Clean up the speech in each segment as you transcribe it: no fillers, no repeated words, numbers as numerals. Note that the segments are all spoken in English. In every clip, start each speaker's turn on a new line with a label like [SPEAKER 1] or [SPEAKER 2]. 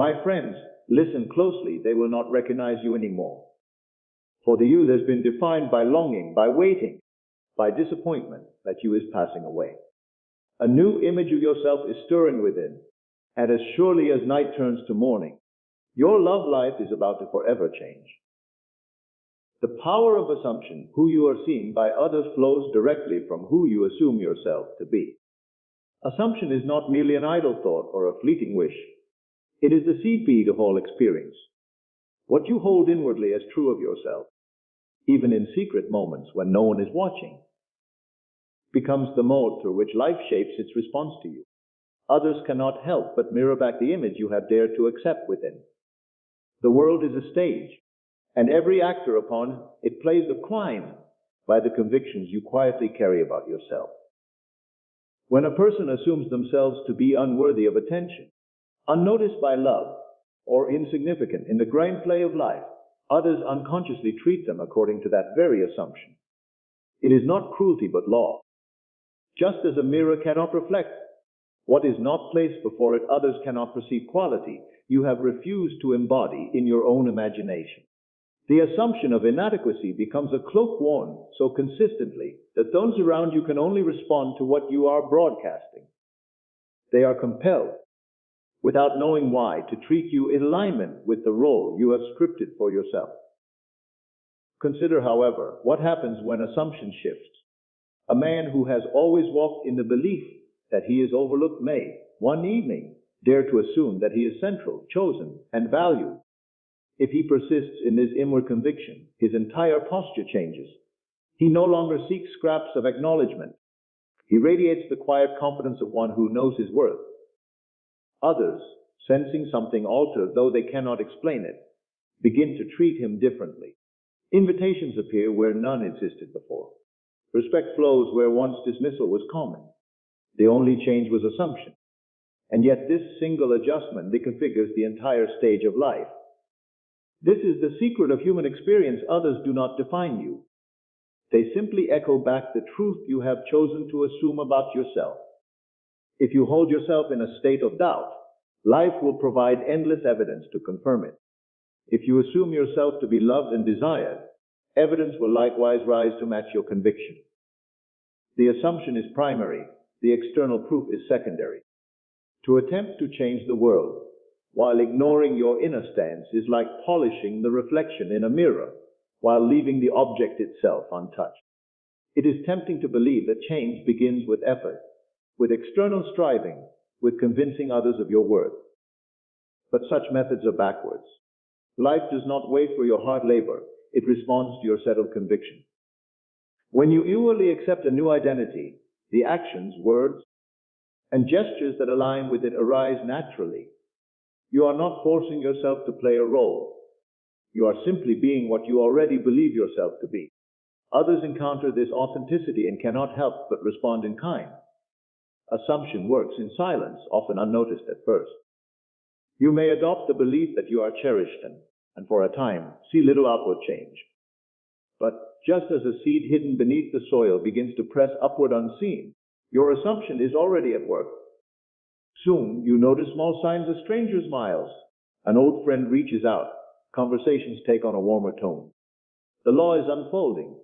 [SPEAKER 1] My friends, listen closely, they will not recognize you anymore. For the you has been defined by longing, by waiting, by disappointment that you is passing away. A new image of yourself is stirring within, and as surely as night turns to morning, your love life is about to forever change. The power of assumption, who you are seen by others, flows directly from who you assume yourself to be. Assumption is not merely an idle thought or a fleeting wish. It is the seed of all experience. What you hold inwardly as true of yourself, even in secret moments when no one is watching, becomes the mode through which life shapes its response to you. Others cannot help but mirror back the image you have dared to accept within. The world is a stage, and every actor upon it plays a crime by the convictions you quietly carry about yourself. When a person assumes themselves to be unworthy of attention, unnoticed by love, or insignificant in the grand play of life, others unconsciously treat them according to that very assumption. It is not cruelty but law. Just as a mirror cannot reflect what is not placed before it, others cannot perceive quality you have refused to embody in your own imagination. The assumption of inadequacy becomes a cloak worn so consistently that those around you can only respond to what you are broadcasting. They are compelled, without knowing why, to treat you in alignment with the role you have scripted for yourself. Consider, however, what happens when assumption shifts. A man who has always walked in the belief that he is overlooked may, one evening, dare to assume that he is central, chosen, and valued. If he persists in this inward conviction, his entire posture changes. He no longer seeks scraps of acknowledgement. He radiates the quiet confidence of one who knows his worth. Others, sensing something altered, though they cannot explain it, begin to treat him differently. Invitations appear where none existed before. Respect flows where once dismissal was common. The only change was assumption. And yet this single adjustment reconfigures the entire stage of life. This is the secret of human experience. Others do not define you. They simply echo back the truth you have chosen to assume about yourself. If you hold yourself in a state of doubt, life will provide endless evidence to confirm it. If you assume yourself to be loved and desired, evidence will likewise rise to match your conviction. The assumption is primary, the external proof is secondary. To attempt to change the world while ignoring your inner stance is like polishing the reflection in a mirror while leaving the object itself untouched. It is tempting to believe that change begins with effort, with external striving, with convincing others of your worth. But such methods are backwards. Life does not wait for your hard labor, it responds to your settled conviction. When you eagerly accept a new identity, the actions, words, and gestures that align with it arise naturally. You are not forcing yourself to play a role. You are simply being what you already believe yourself to be. Others encounter this authenticity and cannot help but respond in kind. Assumption works in silence, often unnoticed at first. You may adopt the belief that you are cherished and for a time see little outward change. But just as a seed hidden beneath the soil begins to press upward unseen, your assumption is already at work. Soon you notice small signs. A stranger smiles, an old friend reaches out, conversations take on a warmer tone. The law is unfolding.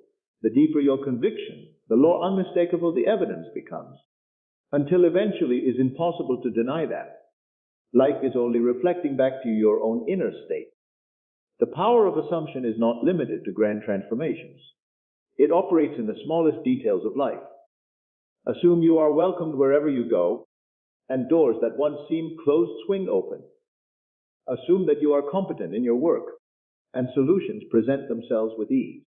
[SPEAKER 1] The deeper your conviction, the more unmistakable the evidence becomes, until eventually it is impossible to deny that. Life is only reflecting back to you your own inner state. The power of assumption is not limited to grand transformations. It operates in the smallest details of life. Assume you are welcomed wherever you go, and doors that once seemed closed swing open. Assume that you are competent in your work, and solutions present themselves with ease.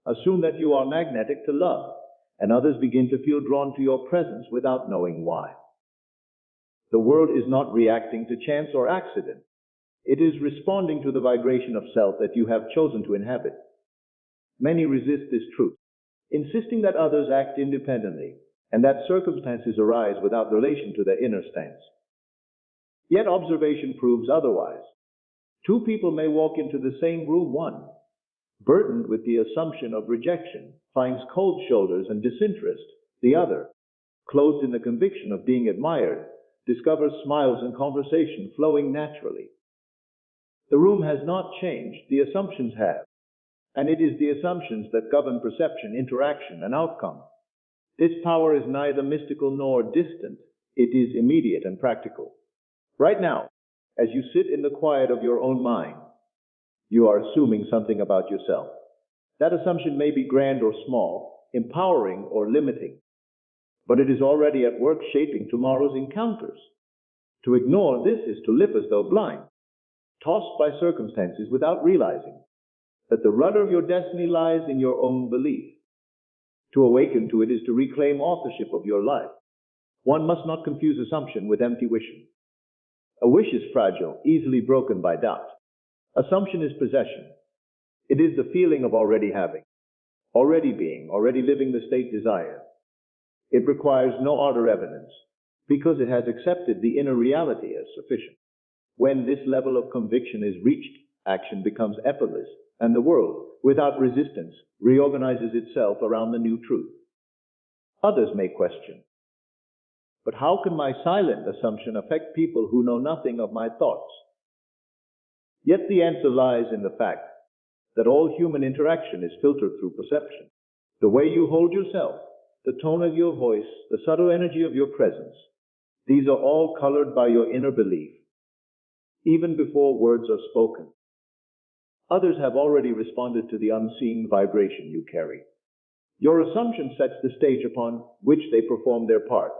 [SPEAKER 1] Assume that you are magnetic to love, and others begin to feel drawn to your presence without knowing why. The world is not reacting to chance or accident. It is responding to the vibration of self that you have chosen to inhabit. Many resist this truth, insisting that others act independently, and that circumstances arise without relation to their inner stance. Yet observation proves otherwise. Two people may walk into the same room. One, burdened with the assumption of rejection, finds cold shoulders and disinterest. The other, clothed in the conviction of being admired, discovers smiles and conversation flowing naturally. The room has not changed, the assumptions have. And it is the assumptions that govern perception, interaction, and outcome. This power is neither mystical nor distant. It is immediate and practical. Right now, as you sit in the quiet of your own mind, you are assuming something about yourself. That assumption may be grand or small, empowering or limiting, but it is already at work shaping tomorrow's encounters. To ignore this is to live as though blind, tossed by circumstances without realizing that the rudder of your destiny lies in your own belief. To awaken to it is to reclaim authorship of your life. One must not confuse assumption with empty wishing. A wish is fragile, easily broken by doubt. Assumption is possession. It is the feeling of already having, already being, already living the state desired. It requires no outer evidence, because it has accepted the inner reality as sufficient. When this level of conviction is reached, action becomes effortless, and the world, without resistance, reorganizes itself around the new truth. Others may question, but how can my silent assumption affect people who know nothing of my thoughts? Yet the answer lies in the fact that all human interaction is filtered through perception. The way you hold yourself, the tone of your voice, the subtle energy of your presence, these are all colored by your inner belief, even before words are spoken. Others have already responded to the unseen vibration you carry. Your assumption sets the stage upon which they perform their part,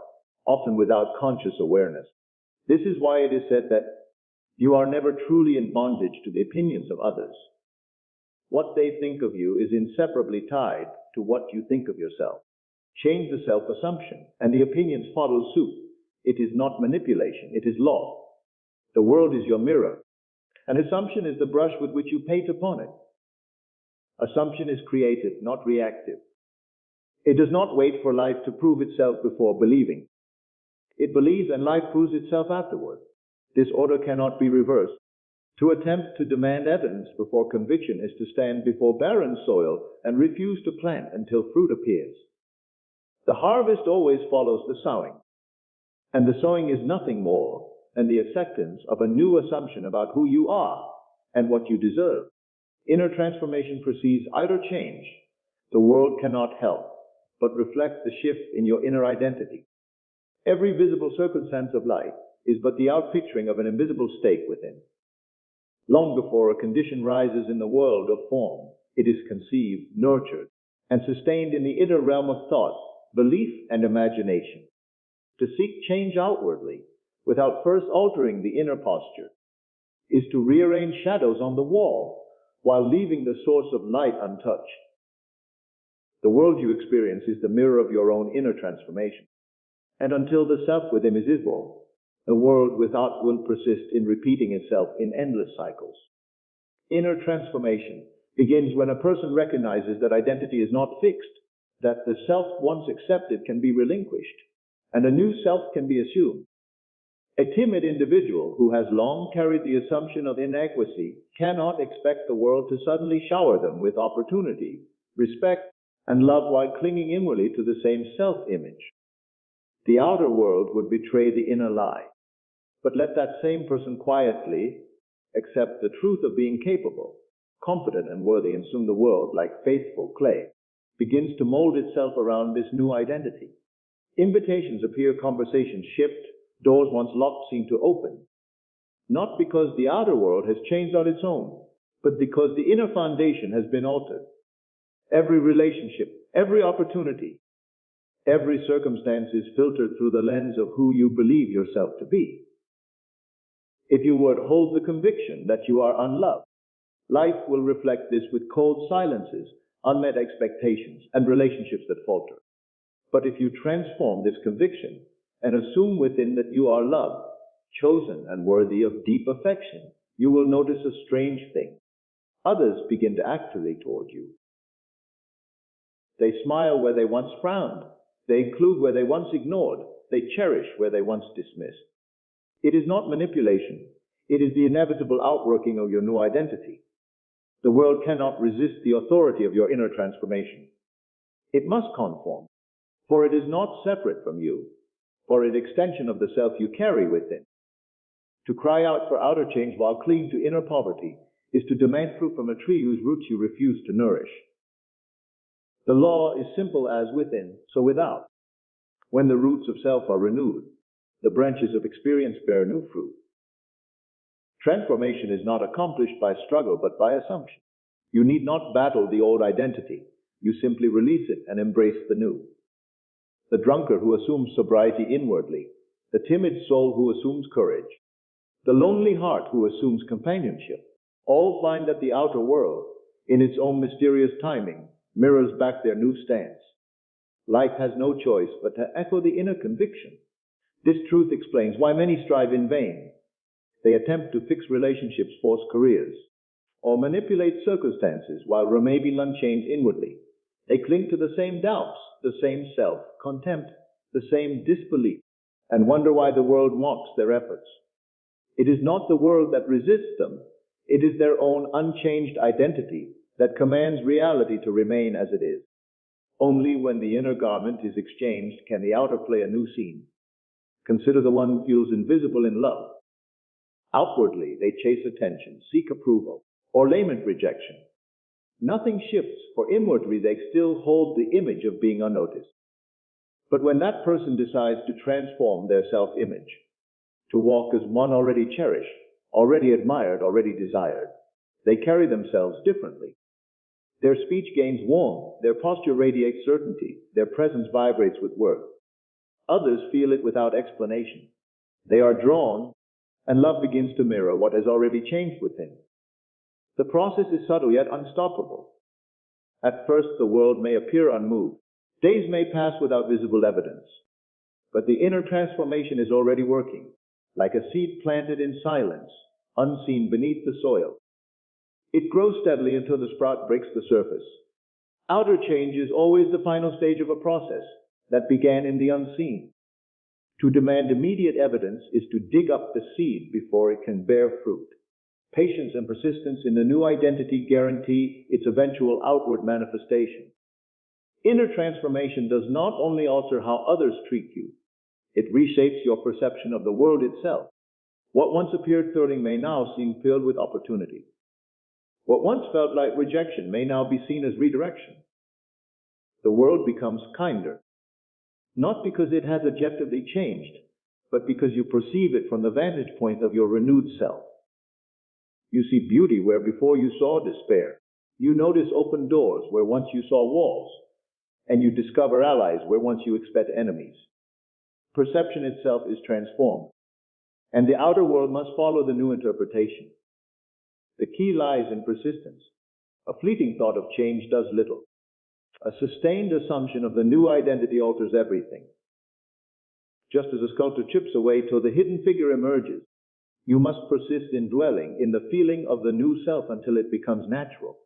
[SPEAKER 1] often without conscious awareness. This is why it is said that you are never truly in bondage to the opinions of others. What they think of you is inseparably tied to what you think of yourself. Change the self-assumption, and the opinions follow suit. It is not manipulation, it is law. The world is your mirror. An assumption is the brush with which you paint upon it. Assumption is creative, not reactive. It does not wait for life to prove itself before believing. It believes and life proves itself afterward. This order cannot be reversed. To attempt to demand evidence before conviction is to stand before barren soil and refuse to plant until fruit appears. The harvest always follows the sowing, and the sowing is nothing more than the acceptance of a new assumption about who you are and what you deserve. Inner transformation precedes outer change. The world cannot help but reflect the shift in your inner identity. Every visible circumstance of life is but the outpicturing of an invisible state within. Long before a condition rises in the world of form, it is conceived, nurtured, and sustained in the inner realm of thought, belief, and imagination. To seek change outwardly, without first altering the inner posture, is to rearrange shadows on the wall, while leaving the source of light untouched. The world you experience is the mirror of your own inner transformation. And until the self within is visible, the world without will persist in repeating itself in endless cycles. Inner transformation begins when a person recognizes that identity is not fixed, that the self once accepted can be relinquished, and a new self can be assumed. A timid individual who has long carried the assumption of inadequacy cannot expect the world to suddenly shower them with opportunity, respect, and love while clinging inwardly to the same self-image. The outer world would betray the inner lie. But let that same person quietly accept the truth of being capable, competent, and worthy, and soon the world, like faithful clay, begins to mold itself around this new identity. Invitations appear, conversations shift, doors once locked seem to open. Not because the outer world has changed on its own, but because the inner foundation has been altered. Every relationship, every opportunity, every circumstance is filtered through the lens of who you believe yourself to be. If you would hold the conviction that you are unloved, life will reflect this with cold silences, unmet expectations, and relationships that falter. But if you transform this conviction and assume within that you are loved, chosen, and worthy of deep affection, you will notice a strange thing. Others begin to act toward you. They smile where they once frowned. They include where they once ignored. They cherish where they once dismissed. It is not manipulation. It is the inevitable outworking of your new identity. The world cannot resist the authority of your inner transformation. It must conform, for it is not separate from you, for it is an extension of the self you carry within. To cry out for outer change while clinging to inner poverty is to demand fruit from a tree whose roots you refuse to nourish. The law is simple as within, so without. When the roots of self are renewed, the branches of experience bear new fruit. Transformation is not accomplished by struggle but by assumption. You need not battle the old identity. You simply release it and embrace the new. The drunkard who assumes sobriety inwardly, the timid soul who assumes courage, the lonely heart who assumes companionship, all find that the outer world, in its own mysterious timing, mirrors back their new stance. Life has no choice but to echo the inner conviction. This truth explains why many strive in vain. They attempt to fix relationships, force careers, or manipulate circumstances while remaining unchanged inwardly. They cling to the same doubts, the same self-contempt, the same disbelief, and wonder why the world mocks their efforts. It is not the world that resists them. It is their own unchanged identity that commands reality to remain as it is. Only when the inner garment is exchanged can the outer play a new scene. Consider the one who feels invisible in love. Outwardly, they chase attention, seek approval, or lament rejection. Nothing shifts, for inwardly they still hold the image of being unnoticed. But when that person decides to transform their self-image, to walk as one already cherished, already admired, already desired, they carry themselves differently. Their speech gains warmth, their posture radiates certainty, their presence vibrates with worth. Others feel it without explanation. They are drawn, and love begins to mirror what has already changed within. The process is subtle yet unstoppable. At first, the world may appear unmoved. Days may pass without visible evidence. But the inner transformation is already working, like a seed planted in silence, unseen beneath the soil. It grows steadily until the sprout breaks the surface. Outer change is always the final stage of a process that began in the unseen. To demand immediate evidence is to dig up the seed before it can bear fruit. Patience and persistence in the new identity guarantee its eventual outward manifestation. Inner transformation does not only alter how others treat you, it reshapes your perception of the world itself. What once appeared threatening may now seem filled with opportunity. What once felt like rejection may now be seen as redirection. The world becomes kinder, not because it has objectively changed, but because you perceive it from the vantage point of your renewed self. You see beauty where before you saw despair. You notice open doors where once you saw walls, and you discover allies where once you expect enemies. Perception itself is transformed, and the outer world must follow the new interpretation. The key lies in persistence. A fleeting thought of change does little. A sustained assumption of the new identity alters everything. Just as a sculptor chips away till the hidden figure emerges, you must persist in dwelling in the feeling of the new self until it becomes natural,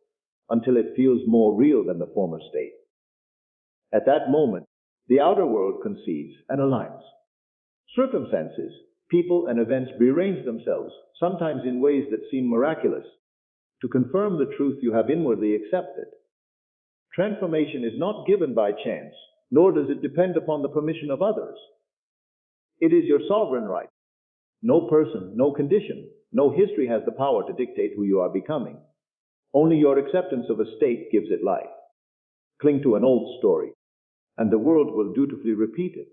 [SPEAKER 1] until it feels more real than the former state. At that moment, the outer world concedes and aligns. Circumstances, people, and events rearrange themselves, sometimes in ways that seem miraculous, to confirm the truth you have inwardly accepted. Transformation is not given by chance, nor does it depend upon the permission of others. It is your sovereign right. No person, no condition, no history has the power to dictate who you are becoming. Only your acceptance of a state gives it life. Cling to an old story, and the world will dutifully repeat it.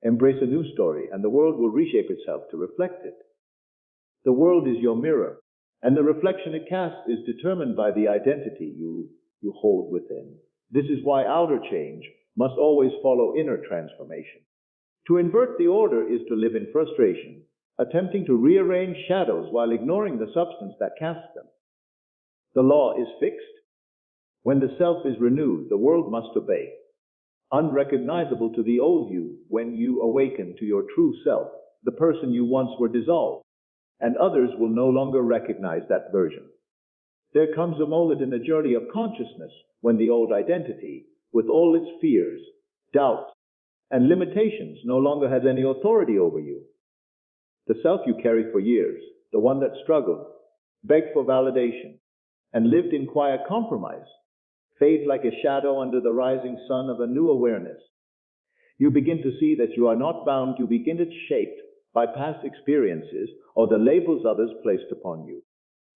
[SPEAKER 1] Embrace a new story, and the world will reshape itself to reflect it. The world is your mirror, and the reflection it casts is determined by the identity you hold within. This is why outer change must always follow inner transformation. To invert the order is to live in frustration, attempting to rearrange shadows while ignoring the substance that casts them. The law is fixed. When the self is renewed, the world must obey. Unrecognizable to the old you when you awaken to your true self, the person you once were dissolved, and others will no longer recognize that version. There comes a moment in the journey of consciousness when the old identity, with all its fears, doubts, and limitations, no longer has any authority over you. The self you carried for years, the one that struggled, begged for validation, and lived in quiet compromise, fades like a shadow under the rising sun of a new awareness. You begin to see that you are not bound, you begin to be shaped by past experiences or the labels others placed upon you.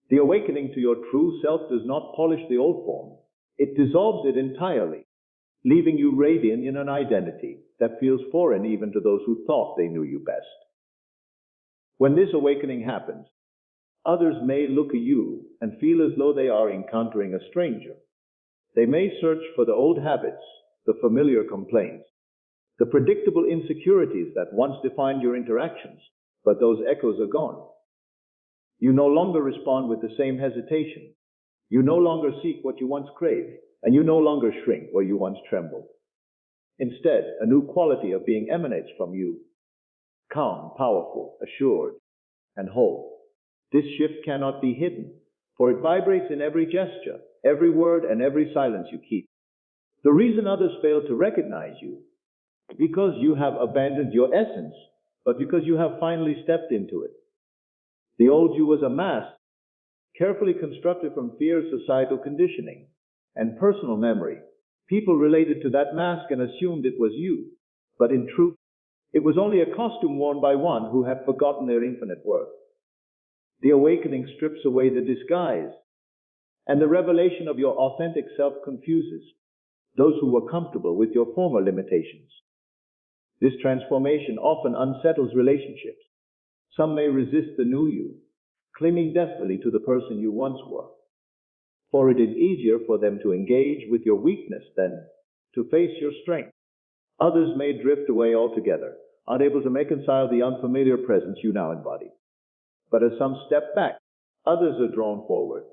[SPEAKER 1] The awakening to your true self does not polish the old form. It dissolves it entirely, leaving you radiant in an identity that feels foreign even to those who thought they knew you best. When this awakening happens, others may look at you and feel as though they are encountering a stranger. They may search for the old habits, the familiar complaints, the predictable insecurities that once defined your interactions, but those echoes are gone. You no longer respond with the same hesitation. You no longer seek what you once craved, and you no longer shrink where you once trembled. Instead, a new quality of being emanates from you, calm, powerful, assured, and whole. This shift cannot be hidden, for it vibrates in every gesture, every word, and every silence you keep. The reason others fail to recognize you is because you have abandoned your essence, but because you have finally stepped into it. The old you was a mask, carefully constructed from fear, societal conditioning, and personal memory. People related to that mask and assumed it was you, but in truth, it was only a costume worn by one who had forgotten their infinite worth. The awakening strips away the disguise, and the revelation of your authentic self confuses those who were comfortable with your former limitations. This transformation often unsettles relationships. Some may resist the new you, clinging desperately to the person you once were, for it is easier for them to engage with your weakness than to face your strength. Others may drift away altogether, unable to reconcile the unfamiliar presence you now embody. But as some step back, others are drawn forward,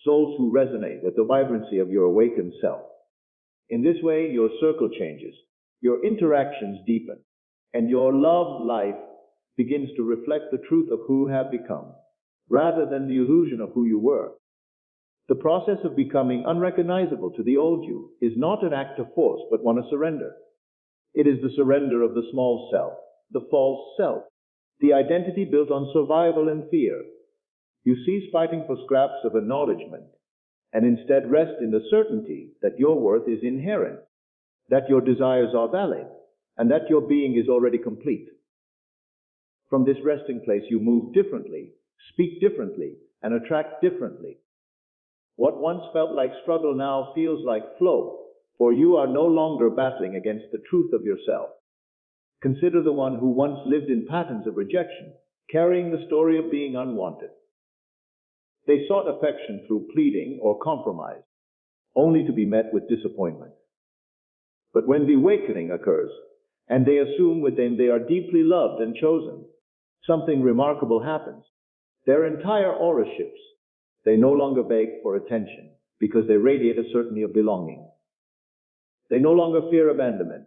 [SPEAKER 1] souls who resonate with the vibrancy of your awakened self. In this way, your circle changes, your interactions deepen, and your loved life begins to reflect the truth of who you have become, rather than the illusion of who you were. The process of becoming unrecognizable to the old you is not an act of force, but one of surrender. It is the surrender of the small self, the false self, the identity built on survival and fear. You cease fighting for scraps of acknowledgement, and instead rest in the certainty that your worth is inherent, that your desires are valid, and that your being is already complete. From this resting place, you move differently, speak differently, and attract differently. What once felt like struggle now feels like flow, for you are no longer battling against the truth of yourself. Consider the one who once lived in patterns of rejection, carrying the story of being unwanted. They sought affection through pleading or compromise, only to be met with disappointment. But when the awakening occurs, and they assume within they are deeply loved and chosen, something remarkable happens. Their entire aura shifts. They no longer beg for attention because they radiate a certainty of belonging. They no longer fear abandonment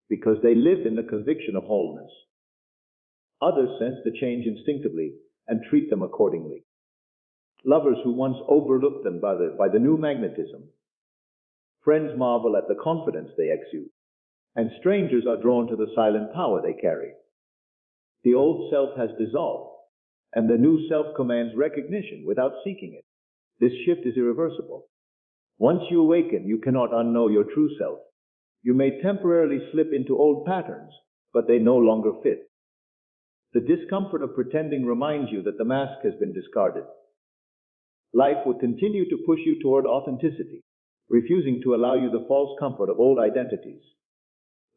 [SPEAKER 1] because they live in the conviction of wholeness. Others sense the change instinctively and treat them accordingly. Lovers who once overlooked them by the new magnetism. Friends marvel at the confidence they exude, and strangers are drawn to the silent power they carry. The old self has dissolved, and the new self commands recognition without seeking it. This shift is irreversible. Once you awaken, you cannot unknow your true self. You may temporarily slip into old patterns, but they no longer fit. The discomfort of pretending reminds you that the mask has been discarded. Life will continue to push you toward authenticity, refusing to allow you the false comfort of old identities.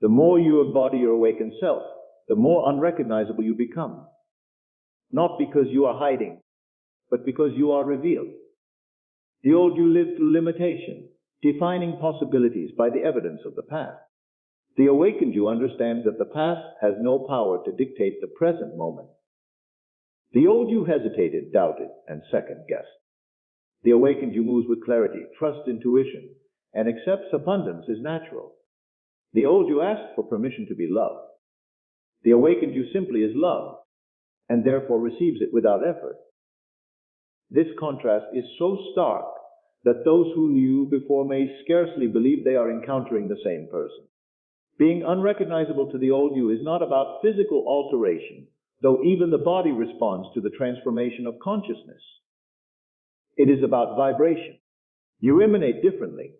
[SPEAKER 1] The more you embody your awakened self, the more unrecognizable you become. Not because you are hiding, but because you are revealed. The old you lived through limitation, defining possibilities by the evidence of the past. The awakened you understands that the past has no power to dictate the present moment. The old you hesitated, doubted, and second-guessed. The awakened you moves with clarity, trusts intuition, and accepts abundance as natural. The old you asked for permission to be loved. The awakened you simply is loved, and therefore receives it without effort. This contrast is so stark that those who knew before may scarcely believe they are encountering the same person. Being unrecognizable to the old you is not about physical alteration, though even the body responds to the transformation of consciousness. It is about vibration. You emanate differently.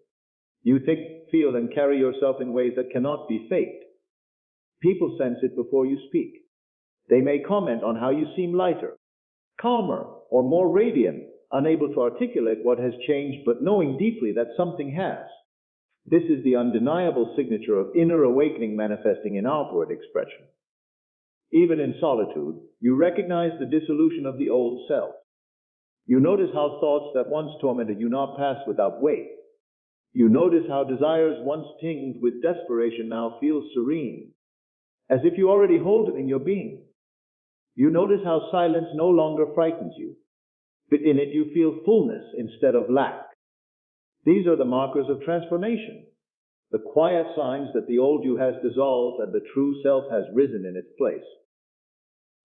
[SPEAKER 1] You think, feel, and carry yourself in ways that cannot be faked. People sense it before you speak. They may comment on how you seem lighter, calmer, or more radiant, unable to articulate what has changed, but knowing deeply that something has. This is the undeniable signature of inner awakening manifesting in outward expression. Even in solitude, you recognize the dissolution of the old self. You notice how thoughts that once tormented you now pass without weight. You notice how desires once tinged with desperation now feel serene, as if you already hold it in your being. You notice how silence no longer frightens you, but in it you feel fullness instead of lack. These are the markers of transformation, the quiet signs that the old you has dissolved and the true self has risen in its place.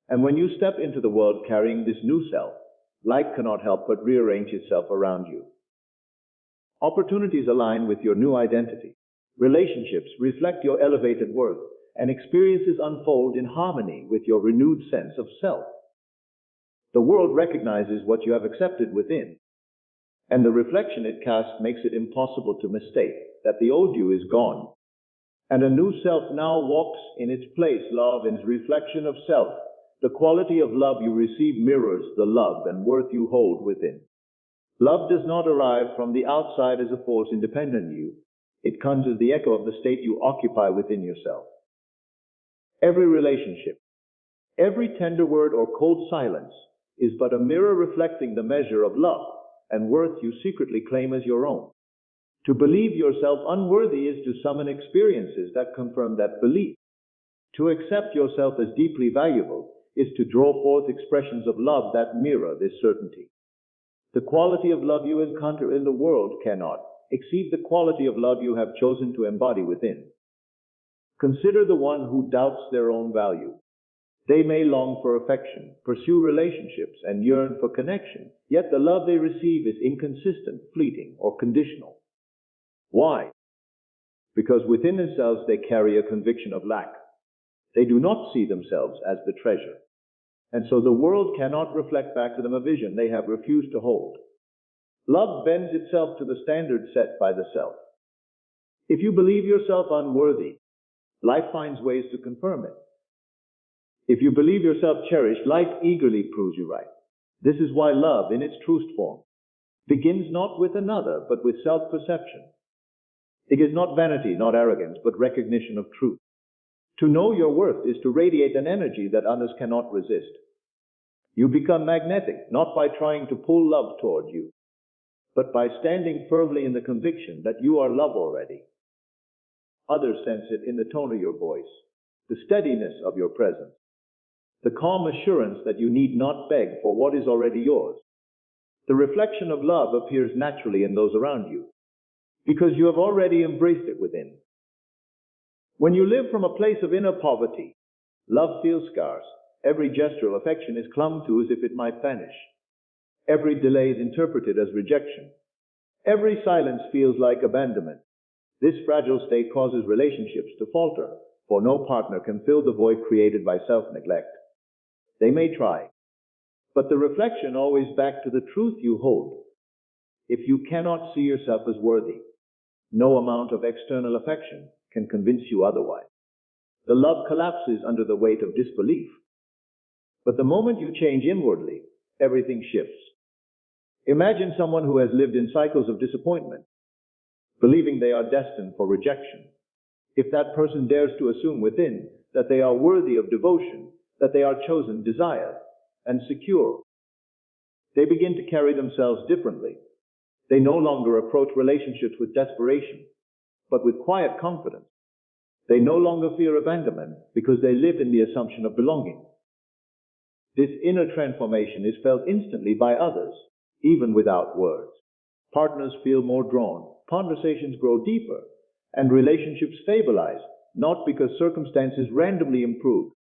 [SPEAKER 1] And when you step into the world carrying this new self, life cannot help but rearrange itself around you. Opportunities align with your new identity. Relationships reflect your elevated worth, and experiences unfold in harmony with your renewed sense of self. The world recognizes what you have accepted within, and the reflection it casts makes it impossible to mistake that the old you is gone, and a new self now walks in its place. Love is reflection of self. The quality of love you receive mirrors the love and worth you hold within. Love does not arrive from the outside as a force independent of you. It comes as the echo of the state you occupy within yourself. Every relationship, every tender word or cold silence is but a mirror reflecting the measure of love and worth you secretly claim as your own. To believe yourself unworthy is to summon experiences that confirm that belief. To accept yourself as deeply valuable is to draw forth expressions of love that mirror this certainty. The quality of love you encounter in the world cannot exceed the quality of love you have chosen to embody within. Consider the one who doubts their own value. They may long for affection, pursue relationships, and yearn for connection, yet the love they receive is inconsistent, fleeting, or conditional. Why? Because within themselves they carry a conviction of lack. They do not see themselves as the treasure, and so the world cannot reflect back to them a vision they have refused to hold. Love bends itself to the standard set by the self. If you believe yourself unworthy, life finds ways to confirm it. If you believe yourself cherished, life eagerly proves you right. This is why love, in its truest form, begins not with another, but with self-perception. It is not vanity, not arrogance, but recognition of truth. To know your worth is to radiate an energy that others cannot resist. You become magnetic, not by trying to pull love toward you, but by standing firmly in the conviction that you are love already. Others sense it in the tone of your voice, the steadiness of your presence, the calm assurance that you need not beg for what is already yours. The reflection of love appears naturally in those around you, because you have already embraced it within. When you live from a place of inner poverty, love feels scarce. Every gesture of affection is clung to as if it might vanish. Every delay is interpreted as rejection. Every silence feels like abandonment. This fragile state causes relationships to falter, for no partner can fill the void created by self-neglect. They may try, but the reflection always back to the truth you hold. If you cannot see yourself as worthy, no amount of external affection can convince you otherwise. The love collapses under the weight of disbelief. But the moment you change inwardly, everything shifts. Imagine someone who has lived in cycles of disappointment, believing they are destined for rejection. If that person dares to assume within that they are worthy of devotion, that they are chosen, desired, and secure, they begin to carry themselves differently. They no longer approach relationships with desperation, but with quiet confidence. They no longer fear abandonment because they live in the assumption of belonging. This inner transformation is felt instantly by others, even without words. Partners feel more drawn, conversations grow deeper, and relationships stabilize, not because circumstances randomly improve,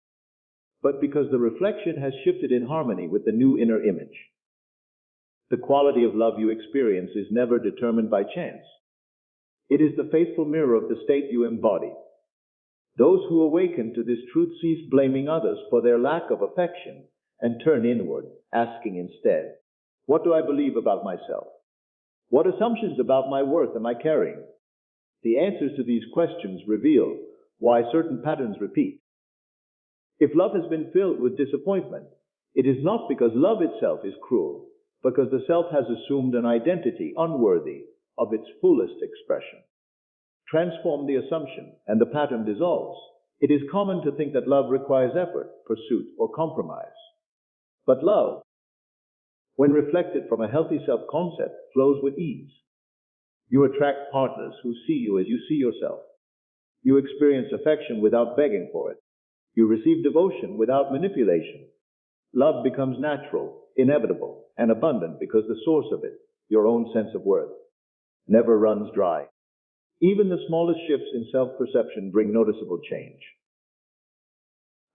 [SPEAKER 1] but because the reflection has shifted in harmony with the new inner image. The quality of love you experience is never determined by chance. It is the faithful mirror of the state you embody. Those who awaken to this truth cease blaming others for their lack of affection and turn inward, asking instead, what do I believe about myself? What assumptions about my worth am I carrying? The answers to these questions reveal why certain patterns repeat. If love has been filled with disappointment, it is not because love itself is cruel, because the self has assumed an identity unworthy of its fullest expression. Transform the assumption, and the pattern dissolves. It is common to think that love requires effort, pursuit, or compromise. But love, when reflected from a healthy self-concept, flows with ease. You attract partners who see you as you see yourself. You experience affection without begging for it. You receive devotion without manipulation. Love becomes natural, inevitable, and abundant because the source of it, your own sense of worth, never runs dry. Even the smallest shifts in self-perception bring noticeable change.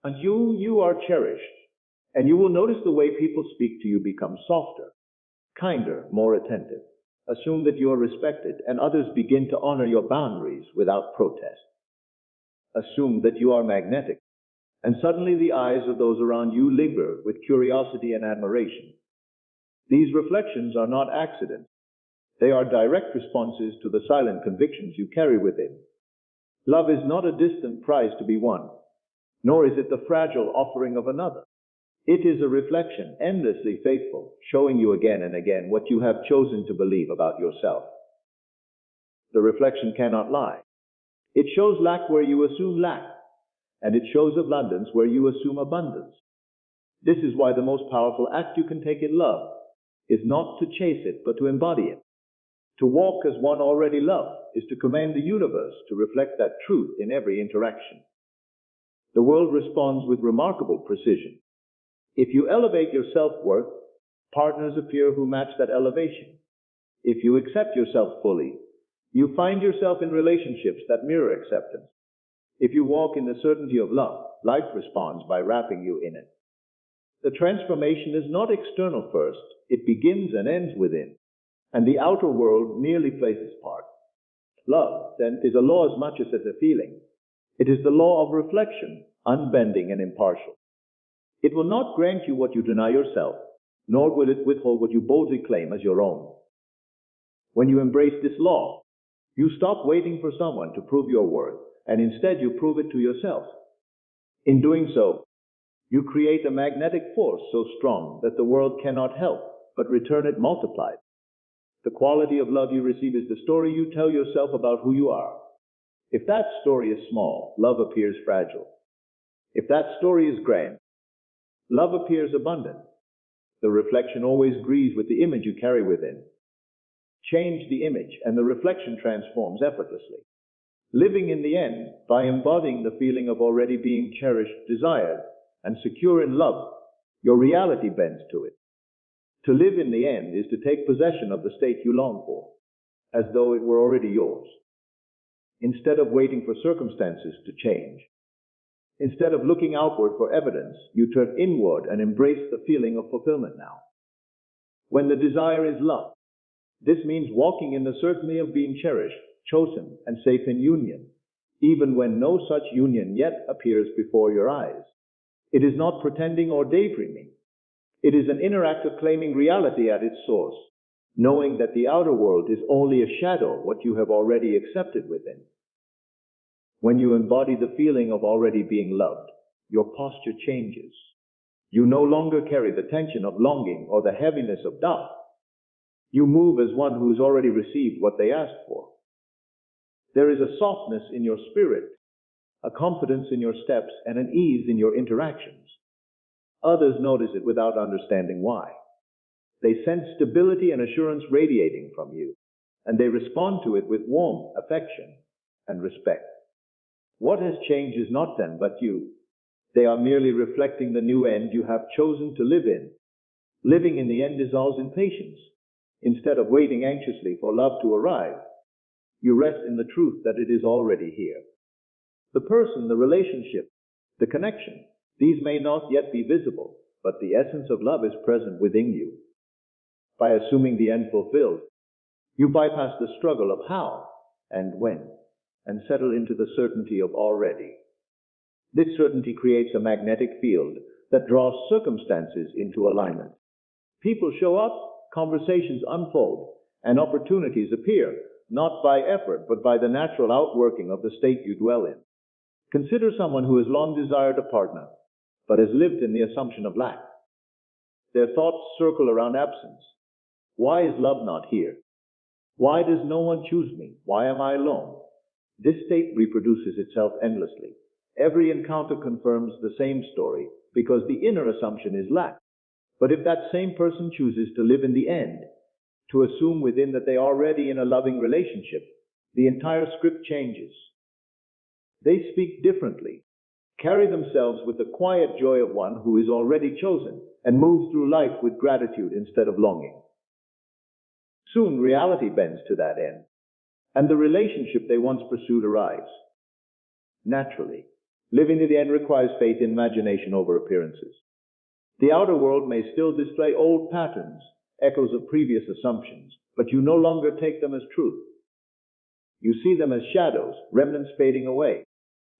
[SPEAKER 1] And you are cherished, and you will notice the way people speak to you becomes softer, kinder, more attentive. Assume that you are respected, and others begin to honor your boundaries without protest. Assume that you are magnetic, and suddenly the eyes of those around you linger with curiosity and admiration. These reflections are not accidents. They are direct responses to the silent convictions you carry within. Love is not a distant prize to be won, nor is it the fragile offering of another. It is a reflection, endlessly faithful, showing you again and again what you have chosen to believe about yourself. The reflection cannot lie. It shows lack where you assume lack, and it shows abundance where you assume abundance. This is why the most powerful act you can take in love is not to chase it, but to embody it. To walk as one already loved is to command the universe to reflect that truth in every interaction. The world responds with remarkable precision. If you elevate your self-worth, partners appear who match that elevation. If you accept yourself fully, you find yourself in relationships that mirror acceptance. If you walk in the certainty of love, life responds by wrapping you in it. The transformation is not external first, it begins and ends within, and the outer world merely plays its part. Love, then, is a law as much as it's a feeling. It is the law of reflection, unbending and impartial. It will not grant you what you deny yourself, nor will it withhold what you boldly claim as your own. When you embrace this law, you stop waiting for someone to prove your worth, and instead you prove it to yourself. In doing so, you create a magnetic force so strong that the world cannot help but return it multiplied. The quality of love you receive is the story you tell yourself about who you are. If that story is small, love appears fragile. If that story is grand, love appears abundant. The reflection always agrees with the image you carry within. Change the image, and the reflection transforms effortlessly. Living in the end, by embodying the feeling of already being cherished, desired, and secure in love, your reality bends to it. To live in the end is to take possession of the state you long for, as though it were already yours. Instead of waiting for circumstances to change, instead of looking outward for evidence, you turn inward and embrace the feeling of fulfillment now. When the desire is love, this means walking in the certainty of being cherished, chosen, and safe in union, even when no such union yet appears before your eyes. It is not pretending or daydreaming. It is an inner act of claiming reality at its source, knowing that the outer world is only a shadow of what you have already accepted within. When you embody the feeling of already being loved, your posture changes. You no longer carry the tension of longing or the heaviness of doubt. You move as one who has already received what they asked for. There is a softness in your spirit, a confidence in your steps, and an ease in your interactions. Others notice it without understanding why. They sense stability and assurance radiating from you, and they respond to it with warmth, affection, and respect. What has changed is not them, but you. They are merely reflecting the new end you have chosen to live in. Living in the end dissolves in patience. Instead of waiting anxiously for love to arrive, you rest in the truth that it is already here. The person, the relationship, the connection, these may not yet be visible, but the essence of love is present within you. By assuming the end fulfilled, you bypass the struggle of how and when, and settle into the certainty of already. This certainty creates a magnetic field that draws circumstances into alignment. People show up, conversations unfold, and opportunities appear, not by effort, but by the natural outworking of the state you dwell in. Consider someone who has long desired a partner. but has lived in the assumption of lack. Their thoughts circle around absence. Why is love not here? Why does no one choose me? Why am I alone? This state reproduces itself endlessly. Every encounter confirms the same story because the inner assumption is lack. But if that same person chooses to live in the end, to assume within that they are already in a loving relationship, the entire script changes. They speak differently, carry themselves with the quiet joy of one who is already chosen, and move through life with gratitude instead of longing. Soon reality bends to that end, and the relationship they once pursued arrives. Naturally, living to the end requires faith in imagination over appearances. The outer world may still display old patterns, echoes of previous assumptions, but you no longer take them as truth. You see them as shadows, remnants fading away,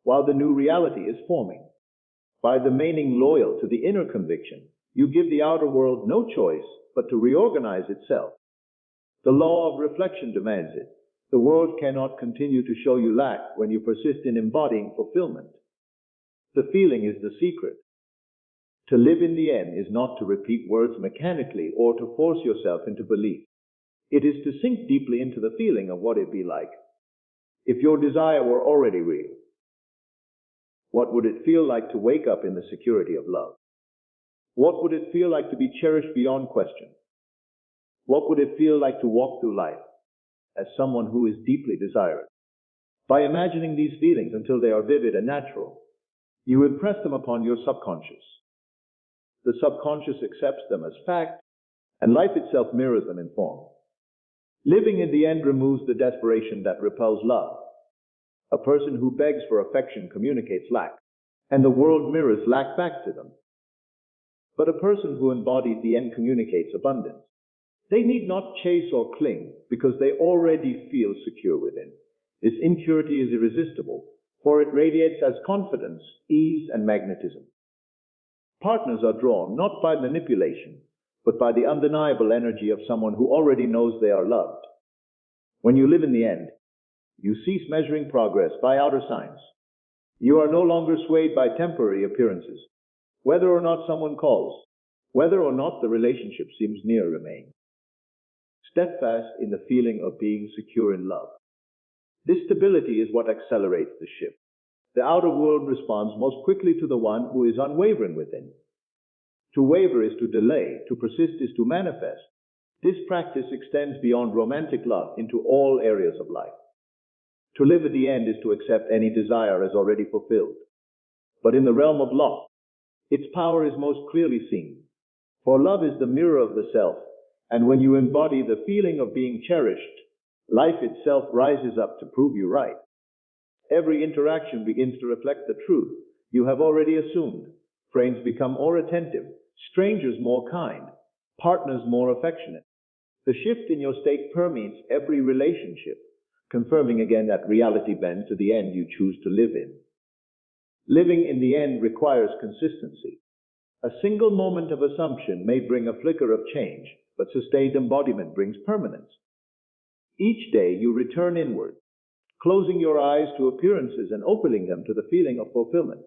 [SPEAKER 1] while the new reality is forming. By remaining loyal to the inner conviction, you give the outer world no choice but to reorganize itself. The law of reflection demands it. The world cannot continue to show you lack when you persist in embodying fulfillment. The feeling is the secret. To live in the end is not to repeat words mechanically or to force yourself into belief. It is to sink deeply into the feeling of what it'd be like if your desire were already real. What would it feel like to wake up in the security of love? What would it feel like to be cherished beyond question? What would it feel like to walk through life as someone who is deeply desired? By imagining these feelings until they are vivid and natural, you impress them upon your subconscious. The subconscious accepts them as fact, and life itself mirrors them in form. Living in the end removes the desperation that repels love. A person who begs for affection communicates lack, and the world mirrors lack back to them. But a person who embodies the end communicates abundance. They need not chase or cling because they already feel secure within. This impurity is irresistible, for it radiates as confidence, ease, and magnetism. Partners are drawn not by manipulation, but by the undeniable energy of someone who already knows they are loved. When you live in the end, you cease measuring progress by outer signs. You are no longer swayed by temporary appearances. Whether or not someone calls, whether or not the relationship seems near remain. Steadfast in the feeling of being secure in love. This stability is what accelerates the shift. The outer world responds most quickly to the one who is unwavering within. To waver is to delay, to persist is to manifest. This practice extends beyond romantic love into all areas of life. To live at the end is to accept any desire as already fulfilled. But in the realm of love, its power is most clearly seen. For love is the mirror of the self, and when you embody the feeling of being cherished, life itself rises up to prove you right. Every interaction begins to reflect the truth you have already assumed. Friends become more attentive, strangers more kind, partners more affectionate. The shift in your state permeates every relationship, confirming again that reality bends to the end you choose to live in. Living in the end requires consistency. A single moment of assumption may bring a flicker of change, but sustained embodiment brings permanence. Each day you return inward, closing your eyes to appearances and opening them to the feeling of fulfillment.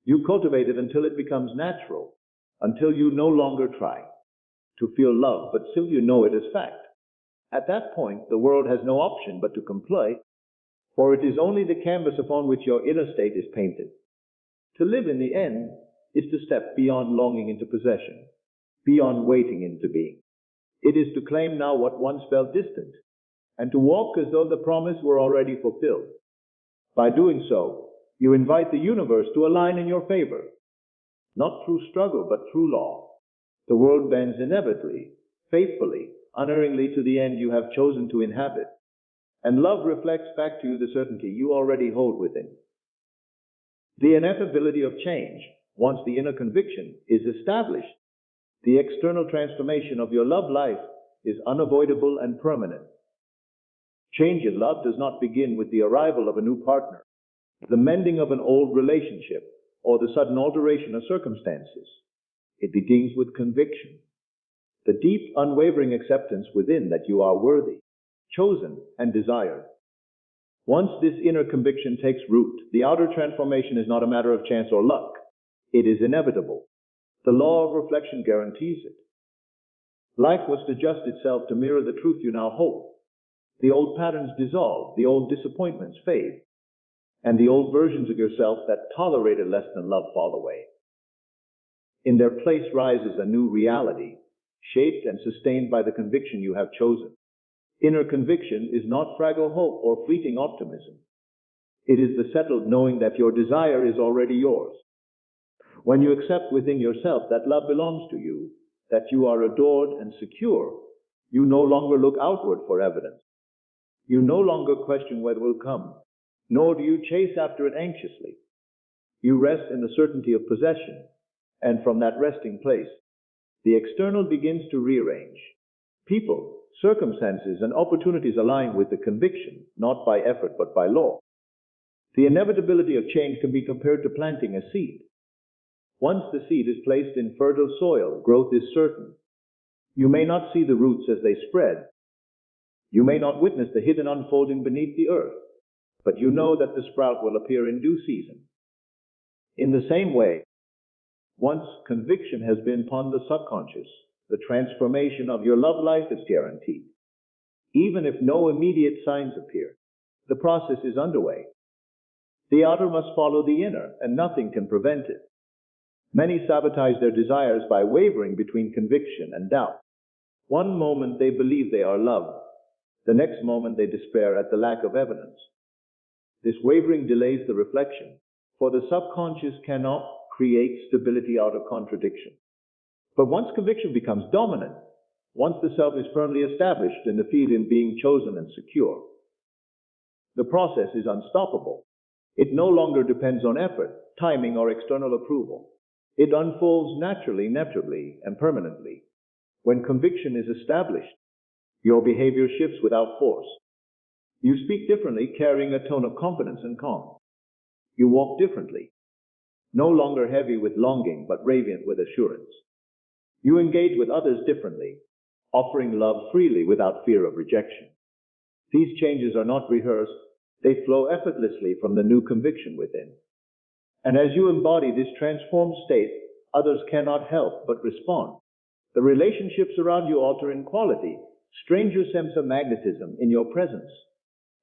[SPEAKER 1] You cultivate it until it becomes natural, until you no longer try to feel love, but still you know it as fact. At that point, the world has no option but to comply, for it is only the canvas upon which your inner state is painted. To live in the end is to step beyond longing into possession, beyond waiting into being. It is to claim now what once felt distant, and to walk as though the promise were already fulfilled. By doing so, you invite the universe to align in your favor, not through struggle but through law. The world bends inevitably, faithfully, unerringly to the end you have chosen to inhabit, and love reflects back to you the certainty you already hold within. The inevitability of change, once the inner conviction is established, the external transformation of your love life is unavoidable and permanent. Change in love does not begin with the arrival of a new partner, the mending of an old relationship, or the sudden alteration of circumstances. It begins with conviction, the deep, unwavering acceptance within that you are worthy, chosen, and desired. Once this inner conviction takes root, the outer transformation is not a matter of chance or luck. It is inevitable. The law of reflection guarantees it. Life must adjust itself to mirror the truth you now hold. The old patterns dissolve, the old disappointments fade, and the old versions of yourself that tolerated less than love fall away. In their place rises a new reality, shaped and sustained by the conviction you have chosen. Inner conviction is not fragile hope or fleeting optimism. It is the settled knowing that your desire is already yours. When you accept within yourself that love belongs to you, that you are adored and secure, you no longer look outward for evidence. You no longer question whether it will come, nor do you chase after it anxiously. You rest in the certainty of possession, and from that resting place, the external begins to rearrange. People, circumstances, and opportunities align with the conviction, not by effort but by law. The inevitability of change can be compared to planting a seed. Once the seed is placed in fertile soil, growth is certain. You may not see the roots as they spread. You may not witness the hidden unfolding beneath the earth, but you know that the sprout will appear in due season. In the same way, once conviction has been upon the subconscious, the transformation of your love life is guaranteed. Even if no immediate signs appear, the process is underway. The outer must follow the inner, and nothing can prevent it. Many sabotage their desires by wavering between conviction and doubt. One moment they believe they are loved, the next moment they despair at the lack of evidence. This wavering delays the reflection, for the subconscious cannot create stability out of contradiction. But once conviction becomes dominant, once the self is firmly established in the feeling being chosen and secure, the process is unstoppable. It no longer depends on effort, timing, or external approval. It unfolds naturally, inevitably, and permanently. When conviction is established, your behavior shifts without force. You speak differently, carrying a tone of confidence and calm. You walk differently, no longer heavy with longing, but radiant with assurance. You engage with others differently, offering love freely without fear of rejection. These changes are not rehearsed, they flow effortlessly from the new conviction within. And as you embody this transformed state, others cannot help but respond. The relationships around you alter in quality. Strangers sense a magnetism in your presence,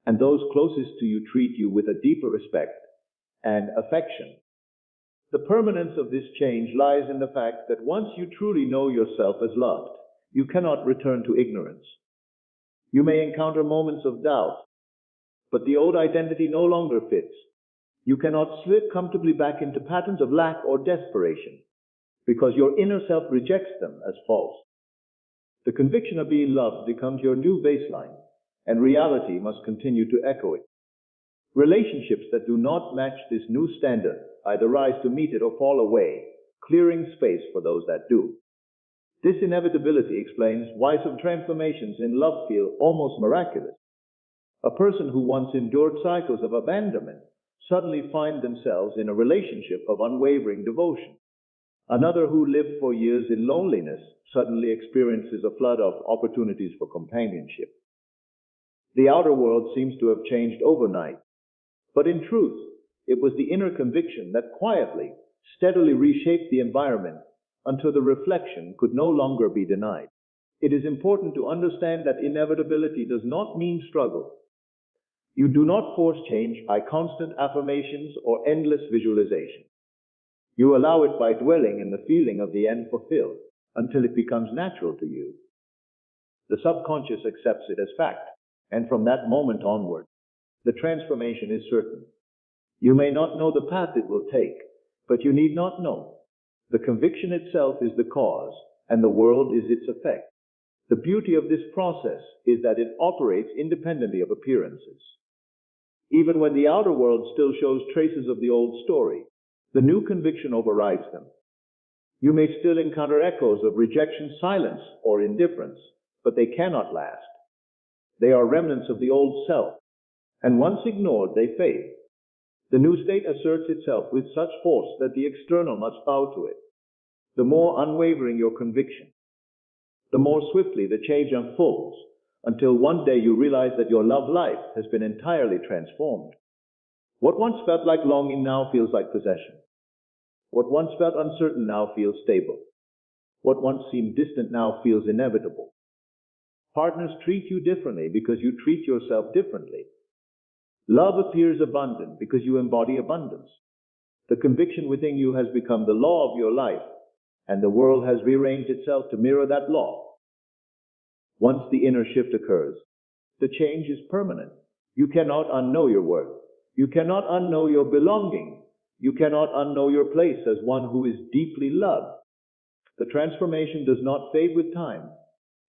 [SPEAKER 1] and those closest to you treat you with a deeper respect and affection. The permanence of this change lies in the fact that once you truly know yourself as loved, you cannot return to ignorance. You may encounter moments of doubt, but the old identity no longer fits. You cannot slip comfortably back into patterns of lack or desperation, because your inner self rejects them as false. The conviction of being loved becomes your new baseline, and reality must continue to echo it. Relationships that do not match this new standard either rise to meet it or fall away, clearing space for those that do. This inevitability explains why some transformations in love feel almost miraculous. A person who once endured cycles of abandonment suddenly finds themselves in a relationship of unwavering devotion. Another who lived for years in loneliness suddenly experiences a flood of opportunities for companionship. The outer world seems to have changed overnight, but in truth, it was the inner conviction that quietly, steadily reshaped the environment until the reflection could no longer be denied. It is important to understand that inevitability does not mean struggle. You do not force change by constant affirmations or endless visualization. You allow it by dwelling in the feeling of the end fulfilled until it becomes natural to you. The subconscious accepts it as fact, and from that moment onward, the transformation is certain. You may not know the path it will take, but you need not know. The conviction itself is the cause, and the world is its effect. The beauty of this process is that it operates independently of appearances. Even when the outer world still shows traces of the old story, the new conviction overrides them. You may still encounter echoes of rejection, silence, or indifference, but they cannot last. They are remnants of the old self, and once ignored, they fade. The new state asserts itself with such force that the external must bow to it. The more unwavering your conviction, the more swiftly the change unfolds, until one day you realize that your love life has been entirely transformed. What once felt like longing now feels like possession. What once felt uncertain now feels stable. What once seemed distant now feels inevitable. Partners treat you differently because you treat yourself differently. Love appears abundant because you embody abundance. The conviction within you has become the law of your life, and the world has rearranged itself to mirror that law. Once the inner shift occurs, the change is permanent. You cannot unknow your worth. You cannot unknow your belonging. You cannot unknow your place as one who is deeply loved. The transformation does not fade with time.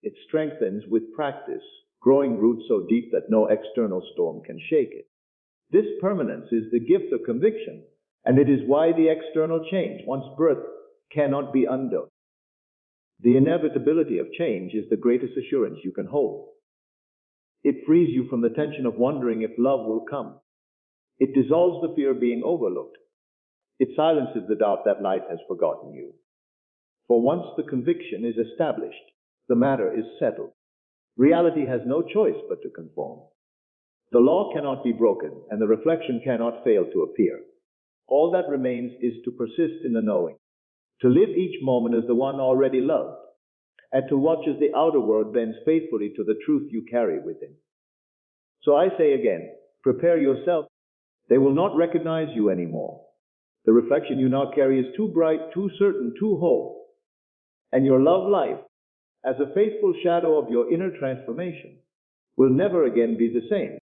[SPEAKER 1] It strengthens with practice, growing roots so deep that no external storm can shake it. This permanence is the gift of conviction, and it is why the external change, once birthed, cannot be undone. The inevitability of change is the greatest assurance you can hold. It frees you from the tension of wondering if love will come. It dissolves the fear of being overlooked. It silences the doubt that life has forgotten you. For once the conviction is established, the matter is settled. Reality has no choice but to conform. The law cannot be broken, and the reflection cannot fail to appear. All that remains is to persist in the knowing, to live each moment as the one already loved, and to watch as the outer world bends faithfully to the truth you carry within. So I say again, prepare yourself. They will not recognize you anymore. The reflection you now carry is too bright, too certain, too whole. And your love life, as a faithful shadow of your inner transformation, will never again be the same.